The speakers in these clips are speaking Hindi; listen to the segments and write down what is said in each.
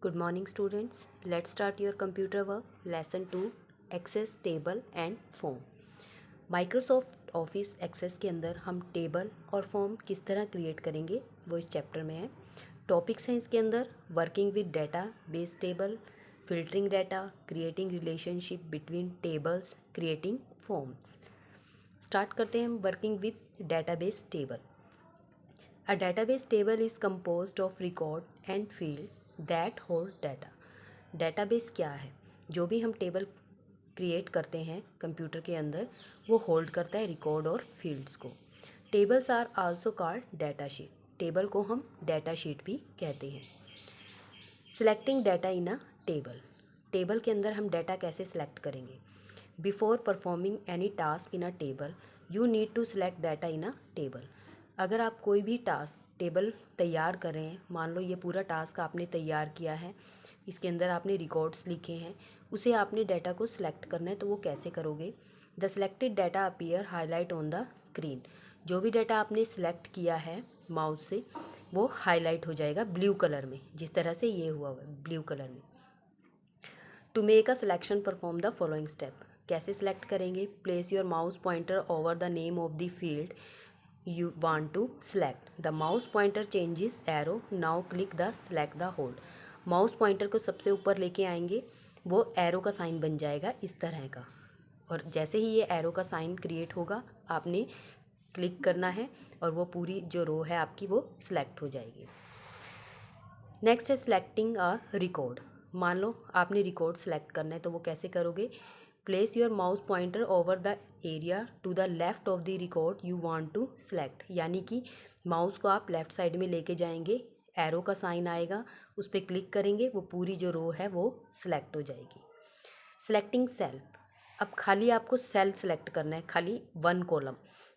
Good morning students. Let's start your computer work. Lesson 2 Access Table and Form. Microsoft office access के अंदर हम टेबल और फॉर्म किस तरह क्रिएट करेंगे वो इस चैप्टर में है। टॉपिक्स हैं इसके अंदर working with data base table, filtering data, creating relationship between tables, creating forms. Start करते हैं हम working with database table. A database table is composed of record and field that hold data. Database क्या है? जो भी हम टेबल क्रिएट करते हैं कंप्यूटर के अंदर वो होल्ड करता है रिकॉर्ड और फील्ड्स को। Tables are also called data sheet. Table को हम डाटा शीट भी कहते हैं। Selecting data in a table. Table के अंदर हम डाटा कैसे सिलेक्ट करेंगे? Before performing any task in a table you need to select data in a table. अगर आप कोई भी टास्क टेबल तैयार कर रहे हैं, मान लो ये पूरा टास्क आपने तैयार किया है, इसके अंदर आपने रिकॉर्ड्स लिखे हैं, उसे आपने डाटा को सिलेक्ट करना है, तो वो कैसे करोगे? The selected data appear highlight on the screen. जो भी डाटा आपने सिलेक्ट किया है माउस से वो हाईलाइट हो जाएगा ब्लू कलर में, जिस तरह से ये हुआ है ब्लू कलर में। To make a selection perform the following step. कैसे सिलेक्ट करेंगे? Place your mouse pointer over the name of the field you want to select. The mouse pointer changes arrow. Now click the select the hold. Mouse pointer को सबसे ऊपर लेके आएंगे, वो एरो का साइन बन जाएगा इस तरह का, और जैसे ही ये एरो का साइन क्रिएट होगा आपने क्लिक करना है और वो पूरी जो रो है आपकी वो सिलेक्ट हो जाएगी। नेक्स्ट है सिलेक्टिंग अ रिकॉर्ड। मान लो आपने रिकॉर्ड सेलेक्ट करना है, तो वो कैसे करोगे? Place your mouse pointer over the area to the left of the record you want to select. यानी कि माउस को आप लेफ़्ट साइड में लेके जाएंगे, एरो का साइन आएगा, उस पर क्लिक करेंगे, वो पूरी जो रो है वो सिलेक्ट हो जाएगी। Selecting cell. अब खाली आपको सेल सेलेक्ट करना है, खाली वन कॉलम,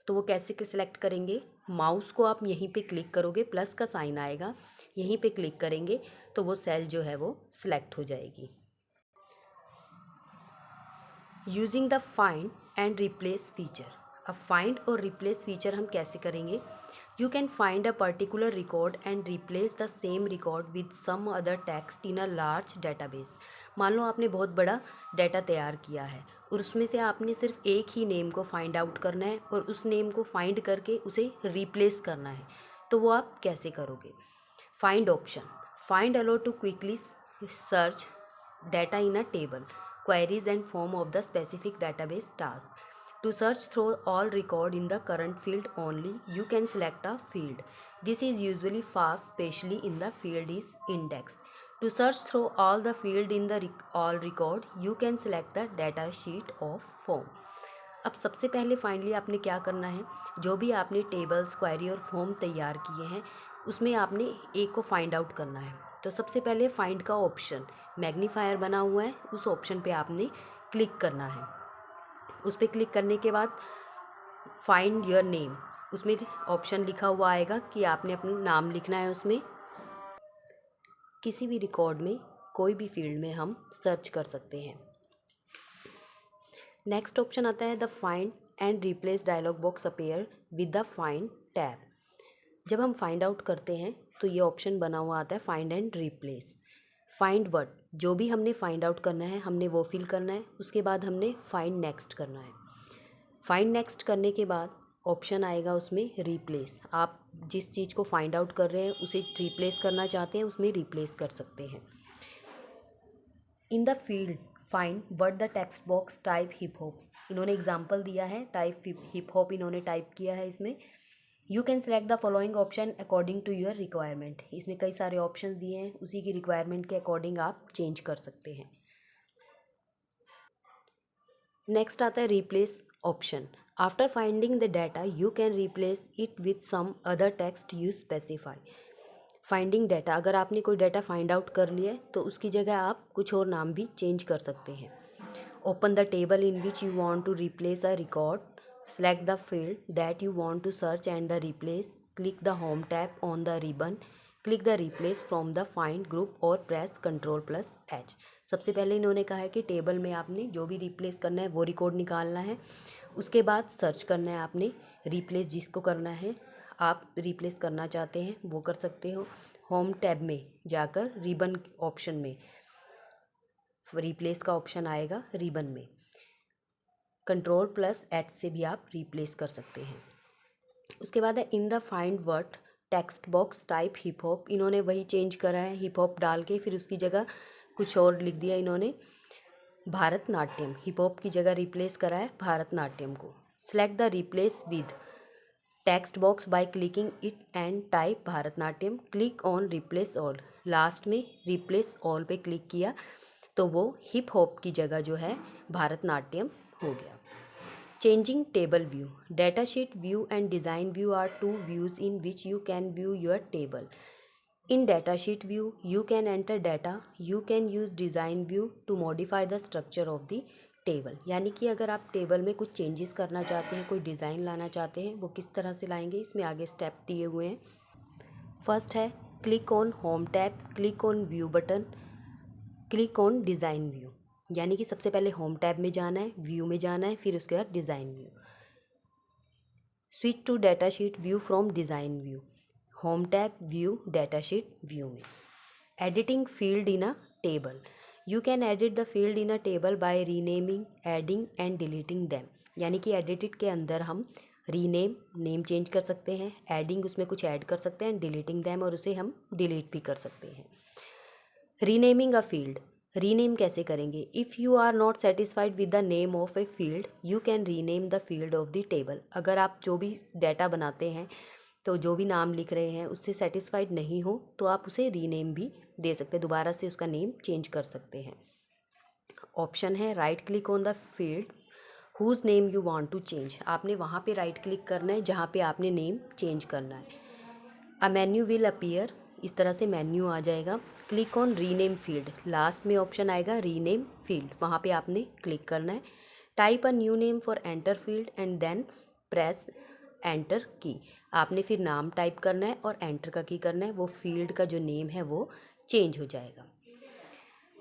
तो वो कैसे सिलेक्ट करेंगे? माउस को आप यहीं पे क्लिक करोगे, प्लस का साइन आएगा, यहीं पे क्लिक करेंगे तो वो सेल जो है वो सिलेक्ट हो जाएगी। Using the find and replace feature. अब फाइंड और रिप्लेस फीचर हम कैसे करेंगे? You can find a particular record and replace the same record with some other text in a large database. मान लो आपने बहुत बड़ा डाटा तैयार किया है और उसमें से आपने सिर्फ एक ही नेम को फाइंड आउट करना है और उस नेम को फाइंड करके उसे रिप्लेस करना है, तो वो आप कैसे करोगे? Find option. Find allow to quickly search data in a table, queries and form of the specific database task. To search through all record in the current field only, you can select a field. This is usually fast, especially in the field is index. To search through all the field in the all record, you can select the data sheet of form. अब सबसे पहले फाइनली आपने क्या करना है? जो भी आपने टेबल्स, क्वेरी और फॉर्म तैयार किए हैं उसमें आपने एक को फाइंड आउट करना है। तो सबसे पहले फाइंड का ऑप्शन मैग्नीफायर बना हुआ है, उस ऑप्शन पे आपने क्लिक करना है। उस पर क्लिक करने के बाद फाइंड योर नेम, उसमें ऑप्शन लिखा हुआ आएगा कि आपने अपना नाम लिखना है। उसमें किसी भी रिकॉर्ड में कोई भी फील्ड में हम सर्च कर सकते हैं। नेक्स्ट ऑप्शन आता है the find and replace dialog box appear with the find tab. जब हम फाइंड आउट करते हैं तो ये ऑप्शन बना हुआ आता है find and replace. Find word, जो भी हमने फाइंड आउट करना है हमने वो फिल करना है, उसके बाद हमने फाइंड नेक्स्ट करना है। फाइंड नेक्स्ट करने के बाद ऑप्शन आएगा उसमें रिप्लेस। आप जिस चीज़ को फाइंड आउट कर रहे हैं उसे रिप्लेस करना चाहते हैं, उसमें रिप्लेस कर सकते हैं। In the field find word the text box type hip hop. इन्होंने एग्जाम्पल दिया है, टाइप हिप हॉप इन्होंने टाइप किया है इसमें। You can select the following option according to your requirement. इसमें कई सारे ऑप्शन दिए हैं, उसी की रिक्वायरमेंट के अकॉर्डिंग आप चेंज कर सकते हैं। नेक्स्ट आता है replace option. After finding the data you can replace it with some other text you specify. Finding data, अगर आपने कोई डाटा फाइंड आउट कर लिया है तो उसकी जगह आप कुछ और नाम भी चेंज कर सकते हैं। Open the table in which you want to replace a record, select the field that you want to search and the replace, click the home tab on the ribbon, click the replace from the find group और press Ctrl+H। सबसे पहले इन्होंने कहा है कि टेबल में आपने जो भी रिप्लेस करना है वो रिकॉर्ड निकालना है, उसके बाद सर्च करना है आपने, रिप्लेस जिसको करना है आप रिप्लेस करना चाहते हैं वो कर सकते हो। होम टैब में जाकर रिबन ऑप्शन में रिप्लेस का ऑप्शन आएगा रिबन में। Ctrl+H से भी आप रिप्लेस कर सकते हैं। उसके बाद है in the find word text box type hip hop. इन्होंने वही चेंज करा है, हिप हॉप डाल के फिर उसकी जगह कुछ और लिख दिया इन्होंने, भारतनाट्यम। हिप हॉप की जगह रिप्लेस करा है भारतनाट्यम को। Select the replace with text box by clicking it and type Bharatanatyam. Click on replace all. Last में रिप्लेस ऑल पे क्लिक किया तो वो हिप हॉप की जगह जो है भारतनाट्यम हो गया। Changing table view. Data sheet view and design view are two views in which you can view your table. In datasheet view, you can enter data. You can use design view to modify the structure of the table. यानी कि अगर आप टेबल में कुछ चेंजेस करना चाहते हैं, कोई डिज़ाइन लाना चाहते हैं, वो किस तरह से लाएंगे, इसमें आगे स्टेप दिए हुए हैं। फर्स्ट है click on home tab, click on view button, click on design view. यानी कि सबसे पहले होम टैब में जाना है, व्यू में जाना है, फिर उसके बाद design view. Switch to datasheet view from design view. Home tab view datasheet view में। Editing field in a table. You can edit the field in a table by renaming, adding and deleting them. यानी कि एडिटेड के अंदर हम रीनेम, नेम चेंज कर सकते हैं, एडिंग उसमें कुछ ऐड कर सकते हैं, डिलीटिंग दैम और उसे हम डिलीट भी कर सकते हैं। Renaming a field. रीनेम कैसे करेंगे? If you are not satisfied with the name of a field you can rename the field of the table. अगर आप जो भी डाटा बनाते हैं तो जो भी नाम लिख रहे हैं उससे सेटिस्फाइड नहीं हो तो आप उसे रीनेम भी दे सकते हैं, दोबारा से उसका नेम चेंज कर सकते हैं। ऑप्शन है right click on the field whose name you want to change. आपने वहाँ पे राइट क्लिक करना है जहाँ पे आपने नेम चेंज करना है। अ मेन्यू विल अपीयर, इस तरह से मेन्यू आ जाएगा। Click on rename field, last में ऑप्शन आएगा रीनेम फील्ड, वहाँ पे आपने क्लिक करना है। Type a new name for enter field and then press enter key. आपने फिर नाम टाइप करना है और एंटर का की करना है, वो फील्ड का जो नेम है वो चेंज हो जाएगा।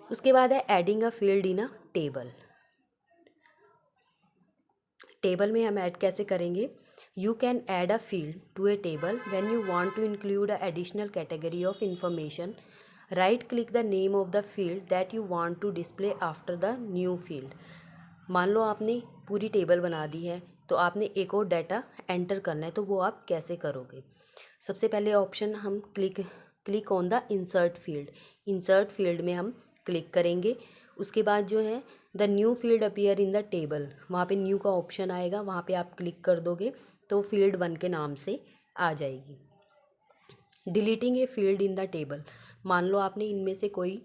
उसके बाद है adding a field in a table. Table में हम ऐड कैसे करेंगे? You can add a field to a table when you want to include a additional category of information. Right click the name of the field that you want to display after the new field. मान लो आपने पूरी टेबल बना दी है तो आपने एक और डाटा एंटर करना है, तो वो आप कैसे करोगे? सबसे पहले ऑप्शन हम click on the insert field. Insert field में हम क्लिक करेंगे। उसके बाद जो है the new field appear in the table, वहाँ पे न्यू का ऑप्शन आएगा, वहाँ पे आप क्लिक कर दोगे तो फील्ड 1 के नाम से आ जाएगी। Deleting a field in the table. मान लो आपने इनमें से कोई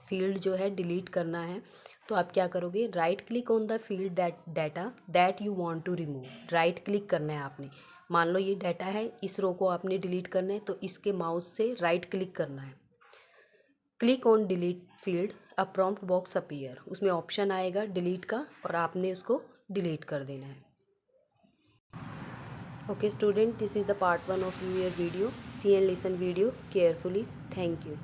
फील्ड जो है डिलीट करना है तो आप क्या करोगे? Right click on the field data that you want to remove. Right click करना है आपने। मान लो ये डाटा है, इस रो को आपने डिलीट करना है तो इसके माउस से राइट क्लिक करना है। Click on delete field, a prompt box appear, उसमें ऑप्शन आएगा डिलीट का और आपने उसको डिलीट कर देना है। Okay student, this is the part 1 of your video. See and listen video carefully. Thank you.